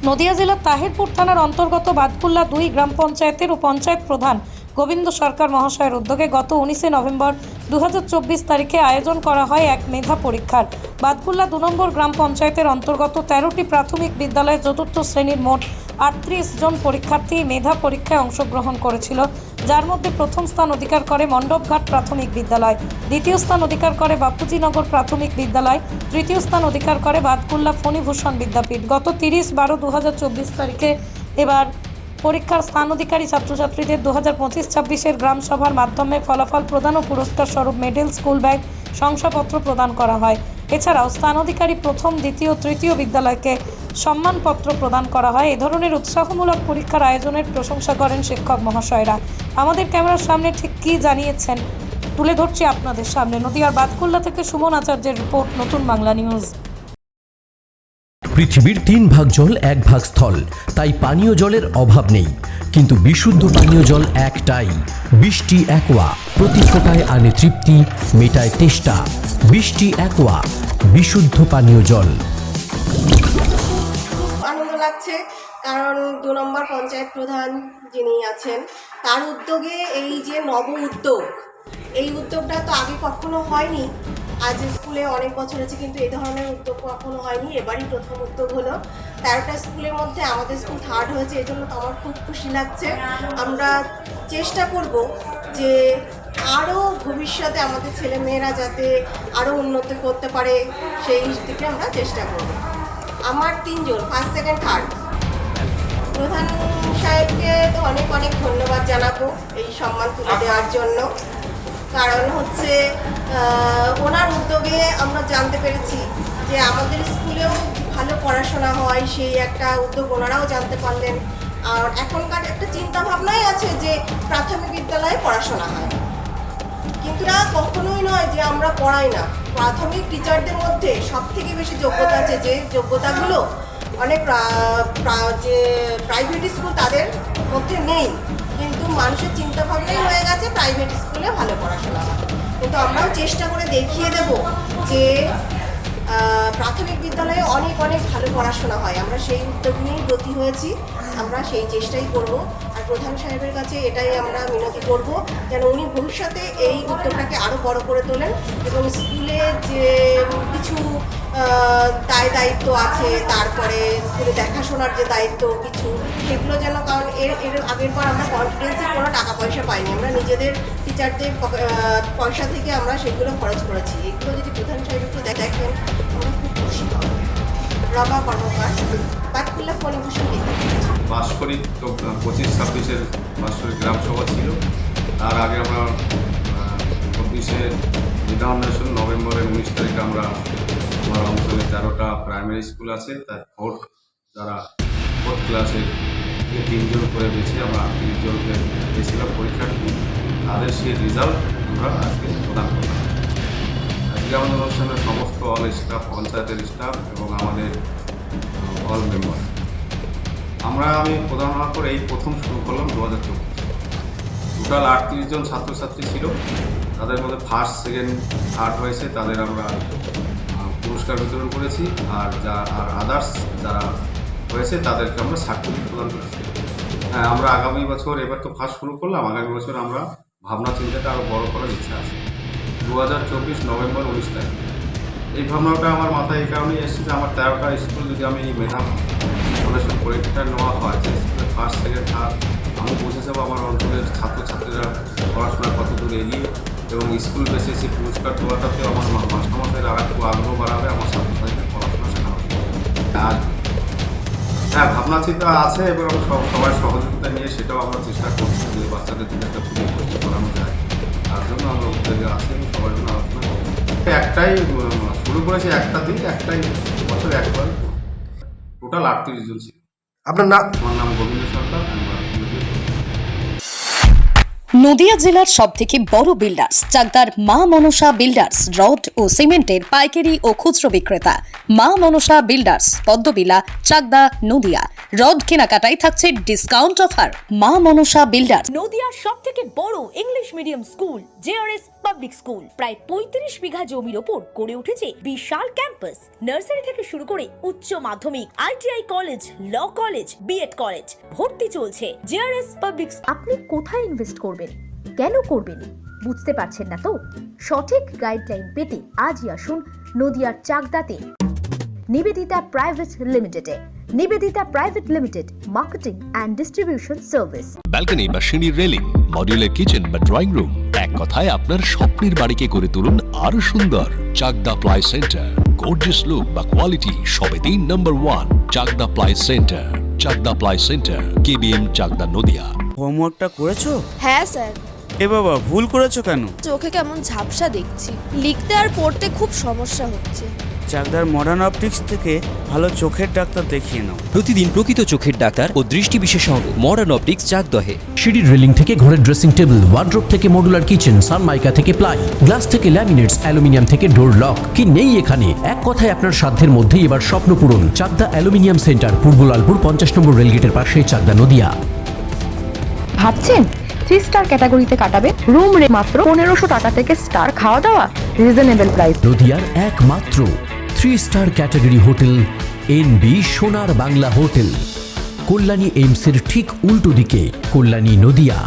নদিয়া জেলার তাহিরপুর থানার অন্তর্গত বাদকুল্লা 2 গ্রাম পঞ্চায়েতের ও পঞ্চায়েত প্রধান গোবিন্দ সরকার মহাশয়ের উদ্যোগে গত 19 নভেম্বর 2024 তারিখে আয়োজন করা হয় এক মেধা পরীক্ষার। বাদকুল্লা 2 নম্বর গ্রাম পঞ্চায়েতের অন্তর্গত 13টি প্রাথমিক বিদ্যালয়ের চতুর্থ শ্রেণীর মোট 38 জন পরীক্ষার্থী মেধা পরীক্ষায় অংশগ্রহণ করেছিল, যার মধ্যে প্রথম স্থান অধিকার করে মণ্ডপঘাট প্রাথমিক বিদ্যালয়, দ্বিতীয় স্থান অধিকার করে বাপুজিনগর প্রাথমিক বিদ্যালয়, তৃতীয় স্থান অধিকার করে বাদকুল্লা ফণীভূষণ বিদ্যাপীঠ। গত 30/12/2024 তারিখে এবার পরীক্ষার স্থান অধিকারী ছাত্রছাত্রীদের 2025-26 গ্রাম সভার মাধ্যমে ফলাফল প্রদান ও পুরস্কার স্বরূপ মেডেল, স্কুল ব্যাগ, শংসাপত্র প্রদান করা হয়। এছাড়াও স্থান অধিকারী প্রথম, দ্বিতীয়, তৃতীয় বিদ্যালয়কে সম্মানপত্র প্রদান করা হয়। এ ধরনের উৎসাহমূলক পরীক্ষার আয়োজনের প্রশংসা করেন শিক্ষক মহাশয়রা। আমাদের ক্যামেরার সামনে ঠিক কী জানিয়েছেন তুলে ধরছি আপনাদের সামনে। নদিয়ার বাদকুল্লা থেকে সুমন আচার্যের রিপোর্ট, নতুন বাংলা নিউজ। পৃথিবীর 3 ভাগ জল 1 ভাগ স্থল, তাই পানীয় জলের অভাব নেই। কিন্তু বিশুদ্ধ পানীয় জল একটাই, বৃষ্টি অ্যাকোয়া। প্রতি ফোঁটায় আনে তৃপ্তি, মেটায় তেষ্টা। বৃষ্টি অ্যাকোয়া, বিশুদ্ধ পানীয় জল। আনন্দ লাগছে, কারণ 2 নম্বর পঞ্চায়েত প্রধান যিনি আছেন তার উদ্যোগে এই যে নব উদ্যোগ, এই উদ্যোগটা তো আগে কখনো হয়নি। আজ স্কুলে অনেক বছর আছে, কিন্তু এই ধরনের উদ্যোগ কখনো হয়নি, এবারই প্রথম উদ্যোগ হলো। 13টা স্কুলের মধ্যে আমাদের স্কুল 3rd হয়েছে, এই জন্য তো আমার খুব খুশি লাগছে। আমরা চেষ্টা করব যে আরও ভবিষ্যতে আমাদের ছেলেমেয়েরা যাতে আরও উন্নতি করতে পারে, সেই দিকে আমরা চেষ্টা করব। আমার 3 জন, 1st, 2nd, 3rd। প্রধান সাহেবকে তো অনেক অনেক ধন্যবাদ জানাবো এই সম্মান তুলে দেওয়ার জন্য। কারণ হচ্ছে ওনার উদ্যোগে আমরা জানতে পেরেছি যে আমাদের স্কুলেও ভালো পড়াশোনা হয়, সেই একটা উদ্যোগ ওনারাও জানতে পারলেন। আর এখনকার একটা চিন্তা ভাবনাই আছে যে প্রাথমিক বিদ্যালয়ে পড়াশোনা হয়, কিন্তু না, কখনোই নয় যে আমরা পড়াই না। প্রাথমিক টিচারদের মধ্যে সবথেকে বেশি যোগ্যতা আছে, যে যোগ্যতাগুলো অনেক যে প্রাইভেট স্কুল তাদের মধ্যে নেই। কিন্তু মানুষের চিন্তাভাবনাই হয়ে গেছে প্রাইভেট স্কুলে ভালো পড়াশোনা হয়, কিন্তু আমরাও চেষ্টা করে দেখিয়ে দেব যে প্রাথমিক বিদ্যালয়ে অনেক অনেক ভালো পড়াশোনা হয়। আমরা সেই উদ্যোগ নিয়েই ব্রতী হয়েছি, আমরা সেই চেষ্টাই করব। আর প্রধান সাহেবের কাছে এটাই আমরা মিনতি করব যেন উনি ভবিষ্যতে এই উদ্যোগটাকে আরও বড় করে তোলেন এবং স্কুলে যে কিছু দায়িত্ব আছে, তারপরে স্কুলে দেখাশোনার যে দায়িত্ব কিছু, সেগুলো যেন, কারণ এর আগের বার আমরা কনফিডেন্সে কোনো টাকা পয়সা পাইনি, আমরা নিজেদের টিচারদের পয়সা থেকে আমরা সেগুলো খরচ করেছি। এগুলো যদি প্রধান সাহেব একটু দেখেন আমরা খুব খুশি হব। রমা কর্মকার, বাদকুল্লা ফণীভূষণ বিদ্যাপীঠ। বাৎসরিক 25-26 বাৎসরিক গ্রামসভা ছিল। তার আগে আমরা 24 মেধা অন্বেষণ, নভেম্বরের 19 তারিখে আমরা আমার অঞ্চলে 13টা প্রাইমারি স্কুল আছে, তার যারা 4th ক্লাসে 3 জন করে বেছে আমরা 30 জনকে পেয়েছিলাম পরীক্ষার্থী, তাদের সেই রেজাল্ট আমরা আজকে প্রদান করলাম। আজকে আমাদের অনুষ্ঠানের সমস্ত অল স্টাফ, পঞ্চায়েতের স্টাফ এবং আমাদের অল মেম্বার, আমি প্রধান হওয়ার পর এই প্রথম শুরু করলাম 2024। টোটাল 38 জন ছাত্রছাত্রী ছিল, তাদের মধ্যে 1st, 2nd, 3rd হয়েছে, তাদের আমরা পুরস্কার বিতরণ করেছি। আর আদার্স যারা হয়েছে তাদেরকে আমরা সার্টিফিকেট প্রদান করেছি। হ্যাঁ, আমরা আগামী বছর, এবার তো ফার্স্ট শুরু করলাম, আগামী বছর আমরা ভাবনা চিন্তাটা আরও বড় করার ইচ্ছা আছে। 2024 নভেম্বর 19 তারিখ এই ভাবনাটা আমার মাথায় এই কারণেই এসেছে যে আমার 13টা স্কুল যদি আমি এই মেধা অন্বেষণ পরীক্ষাটা নেওয়া হয়, যে স্কুলে 1st, 2nd, 3rd, আমি বুঝে যাবো আমার অঞ্চলের ছাত্রছাত্রীরা পড়াশোনা কত দূর এগিয়ে, এবং স্কুল বেসে সেই পুরস্কার দেওয়াটাতেও আমার মাস্টারমশাইয়ের আর একটু আগ্রহ বাড়াবে আমার ছাত্রছাত্রীদের পড়াশোনা শেখানো। আর হ্যাঁ, ভাবনা চিন্তা আছে এবং সবাই সহযোগিতা নিয়ে সেটাও আমরা চেষ্টা করছি যে বাচ্চাদের দিকে একটা পুরো করানো যায়, তার জন্য আমরা উদ্যোগে আছি এবং সবার জন্য আলোচনা করছি। একটাই শুরু করেছি, একটা দিন, একটাই বছর একবার। টোটাল 38 জন ছিল। আপনার নাম? আমার নাম গোবিন্দ সরকার। নদিয়া জেলার সবথেকে বড় বিল্ডার্স চাকদার মা মনসা বিল্ডার্স, রড ও সিমেন্টের পাইকারি ও খুচরো বিক্রেতা। মা মনসা বিল্ডার্স, পদ্মবিলা, চাকদা, নদিয়া। রড কেনাকাটায় থাকছে ডিসকাউন্ট অফার। মা মনসা বিল্ডার্স। নদিয়ার সবথেকে বড় English medium school JRS public school প্রায় 35 বিঘা জমির ওপর গড়ে উঠেছে বিশাল ক্যাম্পাস। নার্সারি থেকে শুরু করে উচ্চ মাধ্যমিক, ITI college, law college, BEd college ভর্তি চলছে। JRS public. আপনি কোথায় ইনভেস্ট করবেন, কেন করবেন বুঝতে পারছেন না তো? সঠিক গাইডলাইন পেতে আজই আসুন নদিয়ার চাকদাতে নিবেদিতা প্রাইভেট লিমিটেডে। Nivedita private limited, marketing and distribution service. Balcony বা সিঁড়ির রেলিং, মডিউলার কিচেন বা ড্রয়িং রুম, এক কথায় আপনার স্বপ্নের বাড়িকে করে তুলুন আরো সুন্দর। Chakdah ply centre, gorgeous look বা কোয়ালিটি সবেতেই number 1। Chakdah ply centre, Chakdah ply centre, KBM, Chakdah, Nadia. হোমওয়ার্কটা করেছো? হ্যাঁ স্যার। এ বাবা, ভুল করেছো কেন? চোখে কেমন ঝাপসা দেখছি, লিখতে আর পড়তে খুব সমস্যা হচ্ছে। চাকদার মডার্ন অপটিক্স থেকে ভালো চোখের ডাক্তার দেখিয়ে নাও। প্রতিদিন প্রকৃত চোখের ডাক্তার ও দৃষ্টি বিশেষজ্ঞ মডার্ন অপটিক্স চাকদহে। সিঁড়ির রেলিং থেকে ঘরের ড্রেসিং টেবিল, ওয়ার্ড্রোব থেকে মডুলার কিচেন, সানমাইকা থেকে প্লাই, গ্লাস থেকে ল্যামিনেটস, অ্যালুমিনিয়াম থেকে ডোর লক, কি নেই এখানে? এক কথায় আপনার সাধ্যের মধ্যেই এবার স্বপ্ন পূরণ। চাকদা অ্যালুমিনিয়াম সেন্টার, পূর্ব লালপুর 50 নম্বর রেলগেটের পাশে, চাকদা, নদিয়া। ভাবছেন 3 স্টার ক্যাটাগরিতে কাটাবে? রুম রে মাত্র 1500 টাকা থেকে স্টার, খাওয়া দাওয়া রিজনেবল প্রাইস। নদিয়ার একমাত্র 3 স্টার ক্যাটাগরি হোটেল এনবি সোনার বাংলা হোটেল, কল্যাণী এইমসের ঠিক উল্টো দিকে, কল্যাণী, নদিয়া।